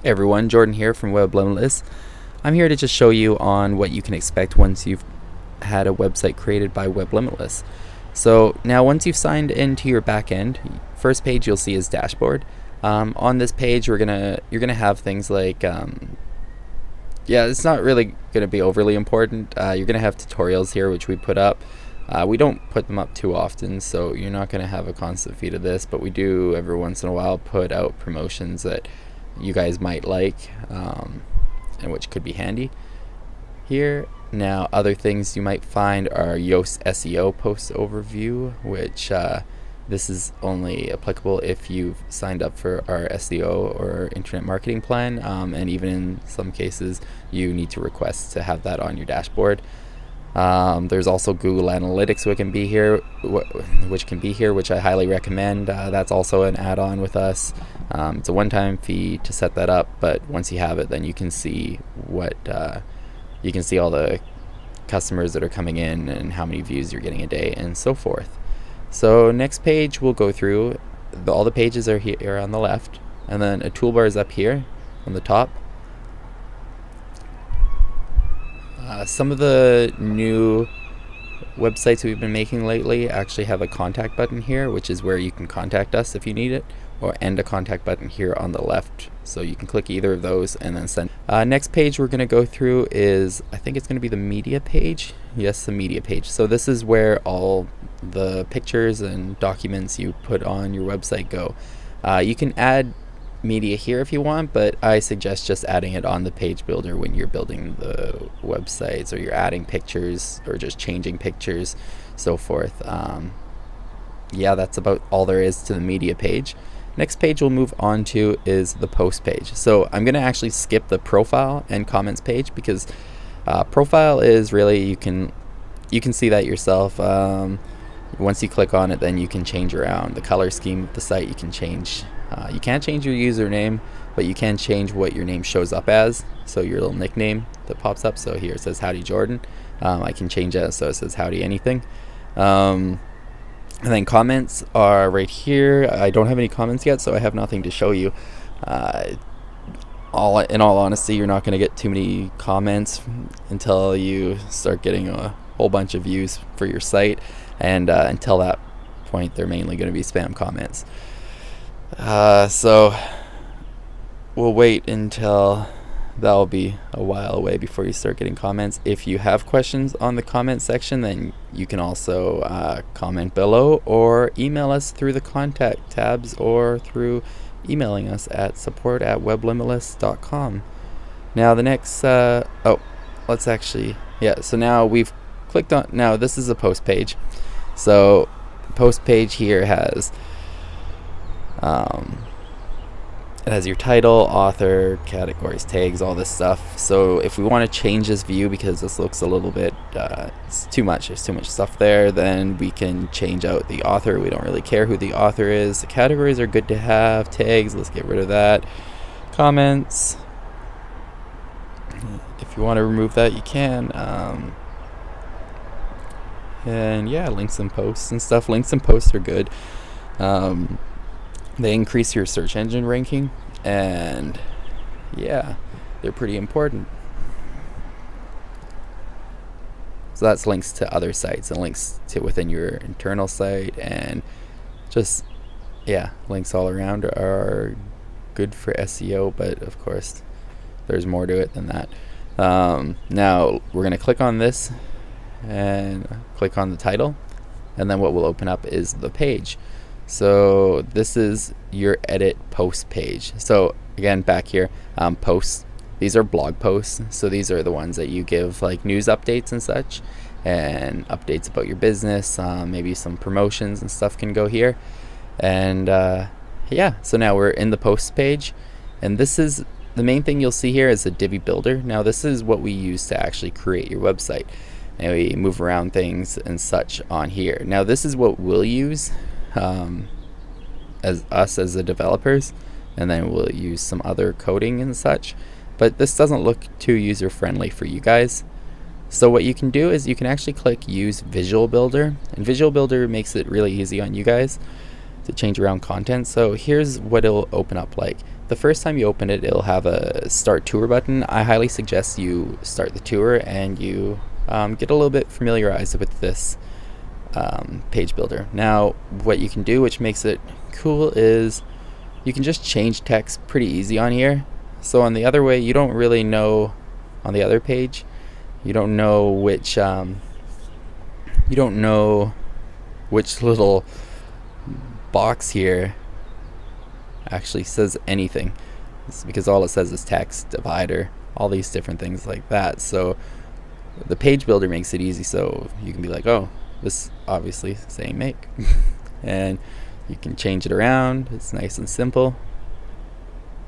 Hey everyone, Jordan here from Limitless. I'm here to just show you on what you can expect once you've had a website created by Limitless. So now once you've signed into your backend, first page you'll see is dashboard. On this page you're gonna have things like it's not really gonna be overly important. You're gonna have tutorials here which we put up. We don't put them up too often, so you're not gonna have a constant feed of this, but we do every once in a while put out promotions that you guys might like, and which could be handy here. Now other things you might find are Yoast SEO post overview, which this is only applicable if you've signed up for our SEO or internet marketing plan, and even in some cases you need to request to have that on your dashboard. There's also Google Analytics which can be here, which I highly recommend. That's also an add-on with us. It's a one-time fee to set that up, but once you have it, then you can see you can see all the customers that are coming in and how many views you're getting a day and so forth. So next page we'll go through. All the pages are here on the left, and then a toolbar is up here on the top. Some of the new websites we've been making lately actually have a contact button here, which is where you can contact us if you need it, and a contact button here on the left, so you can click either of those and then send. Next page we're going to go through is, I think it's going to be the media page. Yes, the media page. So this is where all the pictures and documents you put on your website go. You can add media here if you want, but I suggest just adding it on the page builder when you're building the websites, or you're adding pictures or just changing pictures, so forth. That's about all there is to the media page. Next page we'll move on to is the post page. So I'm going to actually skip the profile and comments page, because profile is really, you can see that yourself. Once you click on it, then you can change around the color scheme of the site. You can change you can't change your username, but you can change what your name shows up as, so your little nickname that pops up. So here it says Howdy Jordan. I can change that so it says Howdy anything. And then comments are right here. I don't have any comments yet, so I have nothing to show you. In all honesty, you're not going to get too many comments until you start getting a whole bunch of views for your site, and until that point they're mainly going to be spam comments. So we'll wait until that'll be a while away before you start getting comments. If you have questions on the comment section, then you can also comment below, or email us through the contact tabs, or through emailing us at support@weblimitless.com. Now the next so now we've clicked on, now this is a post page. So post page here has it has your title, author, categories, tags, all this stuff. So if we want to change this view because this looks a little bit it's too much, there's too much stuff there, then we can change out the author. We don't really care who the author is. The categories are good to have. Tags, let's get rid of that. Comments, if you want to remove that you can. And yeah, links and posts and stuff. Links and posts are good. They increase your search engine ranking, and yeah, they're pretty important. So that's links to other sites and links to within your internal site, and just links all around are good for SEO, but of course there's more to it than that. Now we're going to click on this and click on the title, and then what will open up is the page. So this is your edit post page. So again, back here, posts, these are blog posts. So these are the ones that you give like news updates and such, and updates about your business. Maybe some promotions and stuff can go here. And so now we're in the post page, and this is the main thing you'll see here is the Divi Builder. Now this is what we use to actually create your website, and we move around things and such on here. Now this is what we'll use as the developers, and then we'll use some other coding and such, but this doesn't look too user friendly for you guys. So what you can do is you can actually click use Visual Builder, and Visual Builder makes it really easy on you guys to change around content. So here's what it'll open up like. the first time you open it, it'll have a start tour button. I highly suggest you start the tour and you get a little bit familiarized with this page builder. Now what you can do, which makes it cool, is you can just change text pretty easy on here. So on the other way, you don't really know, on the other page, you don't know which little box here actually says anything. It's because all it says is text, divider, all these different things like that. So the page builder makes it easy, so you can be like, oh, this obviously saying make and you can change it around. It's nice and simple.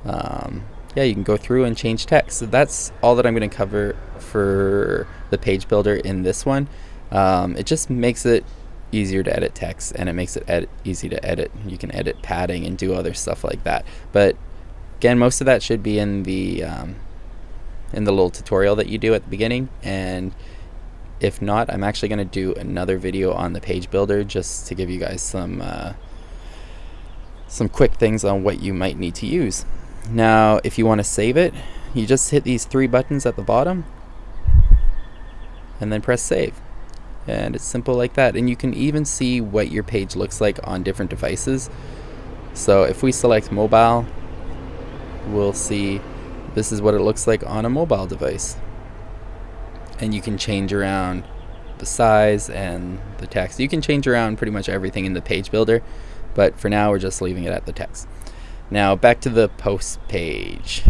Yeah, you can go through and change text. So that's all that I'm going to cover for the page builder in this one. It just makes it easier to edit text, and it makes it easy to edit. You can edit padding and do other stuff like that. But again, most of that should be in the little tutorial that you do at the beginning. And if not, I'm actually going to do another video on the page builder just to give you guys some quick things on what you might need to use. Now, if you want to save it, you just hit these 3 buttons at the bottom and then press save. And it's simple like that. And you can even see what your page looks like on different devices. So if we select mobile, we'll see this is what it looks like on a mobile device. And you can change around the size and the text. You can change around pretty much everything in the page builder, but for now we're just leaving it at the text. Now back to the post page.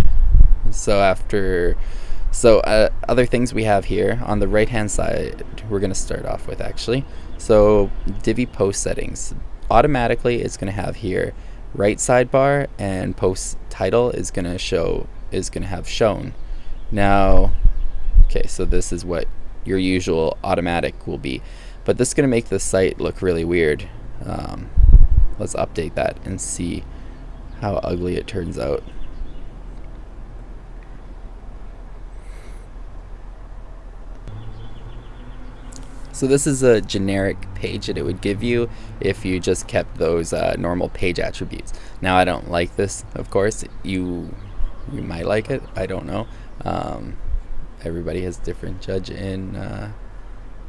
Other things we have here on the right hand side, we're going to start off with actually. So Divi post settings, automatically it's going to have here right sidebar, and post title is going to have shown. Now, okay, so this is what your usual automatic will be, but this is going to make the site look really weird. Let's update that and see how ugly it turns out. So this is a generic page that it would give you if you just kept those normal page attributes. Now I don't like this, of course. You might like it, I don't know. Everybody has different judge in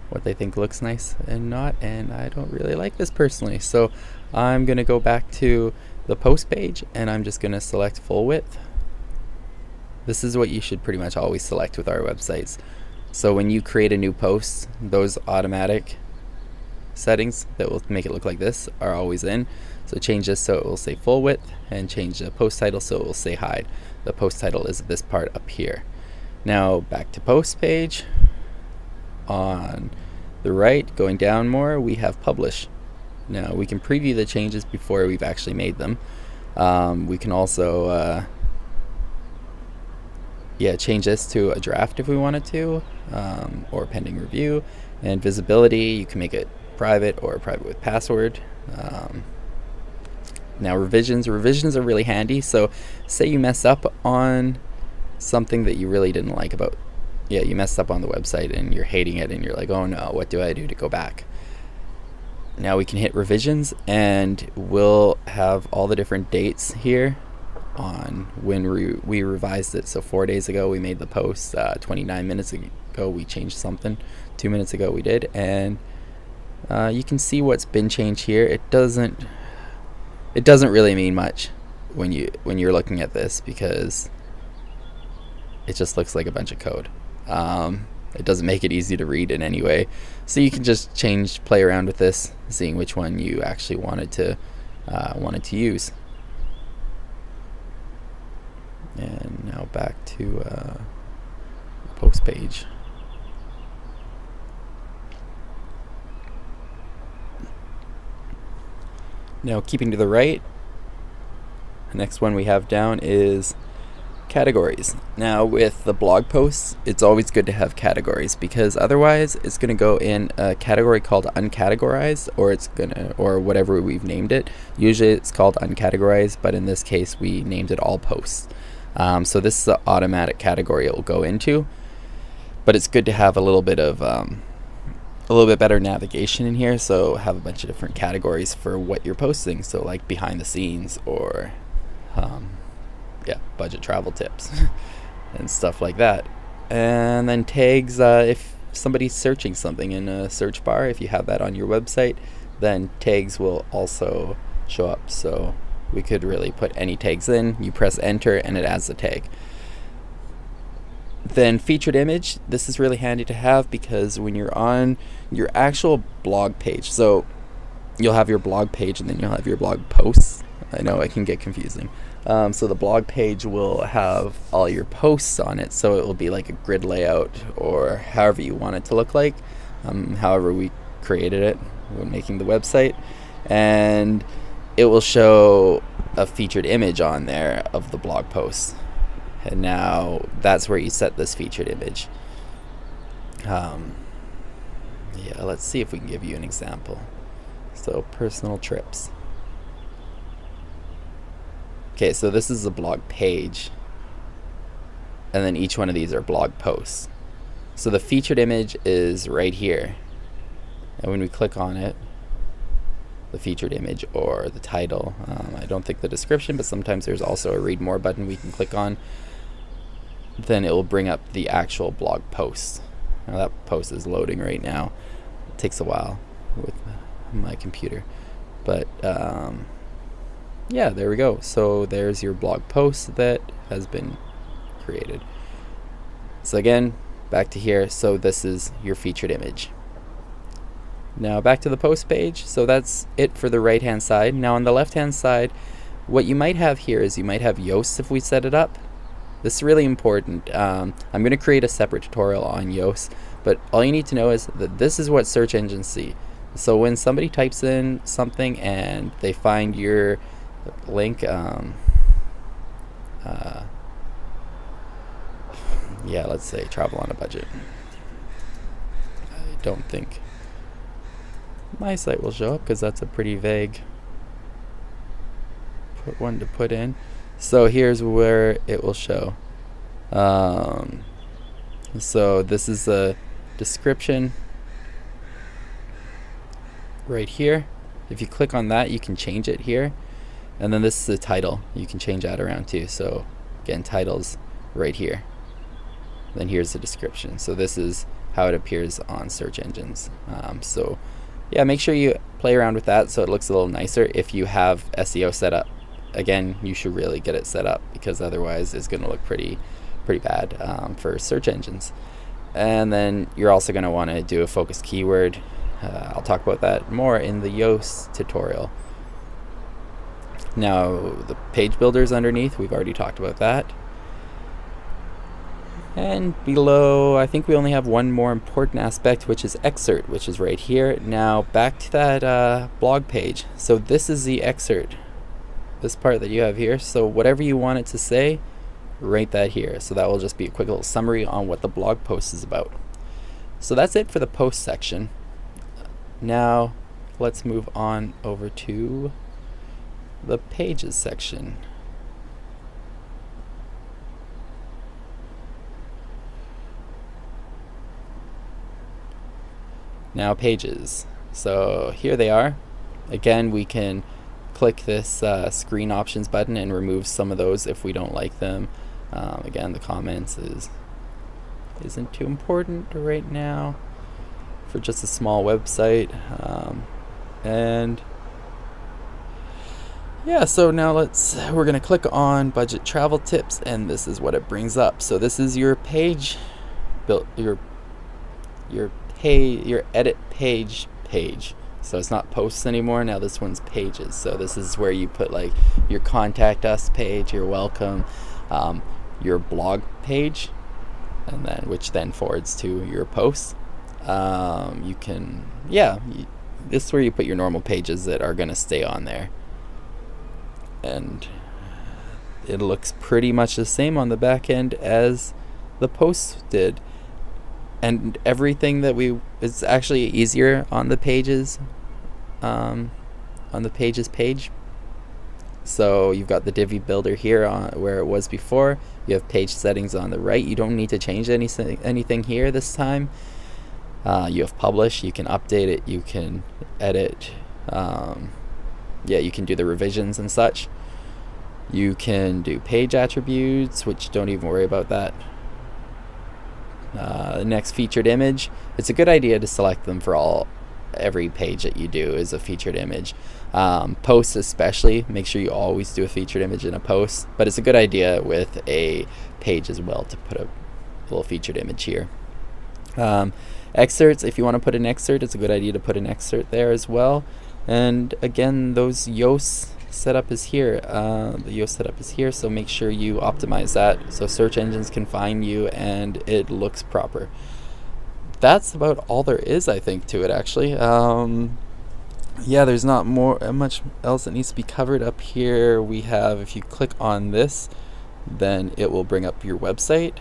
what they think looks nice and not, and I don't really like this personally. So I'm gonna go back to the post page and I'm just gonna select full width. This is what you should pretty much always select with our websites. So when you create a new post, those automatic settings that will make it look like this are always in. So change this so it will say full width, and change the post title so it will say hide. The post title is this part up here. Now back to post page. On the right, going down more, we have publish. Now we can preview the changes before we've actually made them. We can also change this to a draft if we wanted to, or pending review. And visibility, you can make it private or private with password. Now revisions are really handy. So say you mess up on something that you really didn't like about, you messed up on the website and you're hating it and you're like, oh no, what do I do to go back? Now we can hit revisions and we'll have all the different dates here on when we revised it. So 4 days ago we made the post, 29 minutes ago we changed something, 2 minutes ago we did, and you can see what's been changed here. It doesn't really mean much when you're looking at this, because it just looks like a bunch of code. It doesn't make it easy to read in any way. So you can just play around with this, seeing which one you actually wanted to use. And now back to post page. Now keeping to the right, the next one we have down is categories. Now with the blog posts, it's always good to have categories, because otherwise it's going to go in a category called uncategorized, or whatever we've named it. Usually it's called uncategorized, but in this case we named it all posts. So this is the automatic category it will go into, but it's good to have a little bit better navigation in here. So have a bunch of different categories for what you're posting. So like behind the scenes, or budget travel tips and stuff like that. And then tags, if somebody's searching something in a search bar, if you have that on your website, then tags will also show up. So we could really put any tags in. You press enter and it adds the tag. Then featured image, this is really handy to have because when you're on your actual blog page, so you'll have your blog page and then you'll have your blog posts. I know it can get confusing. So the blog page will have all your posts on it, so it will be like a grid layout or however you want it to look like, however we created it when making the website, and it will show a featured image on there of the blog post. And now that's where you set this featured image. Yeah, let's see if we can give you an example. So personal trips. Okay, so this is a blog page, and then each one of these are blog posts. So the featured image is right here, and when we click on it, the featured image or the title, I don't think the description, but sometimes there's also a read more button we can click on, then it will bring up the actual blog post. Now that post is loading right now. It takes a while with my computer, but yeah, there we go. So there's your blog post that has been created. So again, back to here. So this is your featured image. Now back to the post page. So that's it for the right hand side. Now on the left hand side, what you might have here is you might have Yoast if we set it up. This is really important. I'm going to create a separate tutorial on Yoast, but all you need to know is that this is what search engines see. So when somebody types in something and they find your link, yeah, let's say travel on a budget. I don't think my site will show up because that's a pretty vague one to put in. So here's where it will show. So this is the description right here. If you click on that, you can change it here. And then this is the title. You can change that around too. So again, titles right here. Then here's the description. So this is how it appears on search engines. So yeah, make sure you play around with that so it looks a little nicer. If you have SEO set up, again, you should really get it set up because otherwise it's going to look pretty bad for search engines. And then you're also going to want to do a focused keyword. I'll talk about that more in the Yoast tutorial. Now the page builders underneath, we've already talked about that. And below, I think we only have one more important aspect, which is Excerpt, which is right here. Now back to that blog page. So this is the Excerpt, this part that you have here. So whatever you want it to say, write that here. So that will just be a quick little summary on what the blog post is about. So that's it for the post section. Now let's move on over to the pages section. Now pages. So here they are. Again, we can click this screen options button and remove some of those if we don't like them. Again, the comments isn't too important right now for just a small website. And yeah, so now we're gonna click on budget travel tips, and this is what it brings up. So this is your page built, your edit page. So it's not posts anymore. Now this one's pages. So this is where you put like your contact us page, your welcome, your blog page, and then which then forwards to your posts. You can, this is where you put your normal pages that are going to stay on there. And it looks pretty much the same on the back end as the posts did. And everything that it's actually easier on the pages, on the pages page. So you've got the Divi Builder here where it was before. You have page settings on the right. You don't need to change anything here this time. You have publish. You can update it. You can edit. You can do the revisions and such. You can do page attributes, which don't even worry about that. Next, featured image. It's a good idea to select them for every page that you do is a featured image. Posts especially, make sure you always do a featured image in a post, but it's a good idea with a page as well to put a little featured image here. Excerpts, if you want to put an excerpt, it's a good idea to put an excerpt there as well. And again, those Yoast setup is here. The Yoast setup is here, so make sure you optimize that so search engines can find you and it looks proper. That's about all there is, I think, to it actually. Yeah, there's not much else that needs to be covered. Up here we have, if you click on this, then it will bring up your website.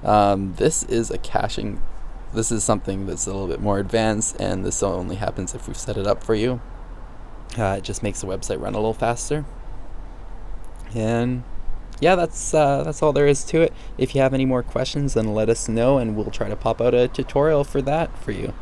This is a caching. This is something that's a little bit more advanced, and this only happens if we've set it up for you. It just makes the website run a little faster. And yeah, that's all there is to it. If you have any more questions, then let us know, and we'll try to pop out a tutorial for that for you.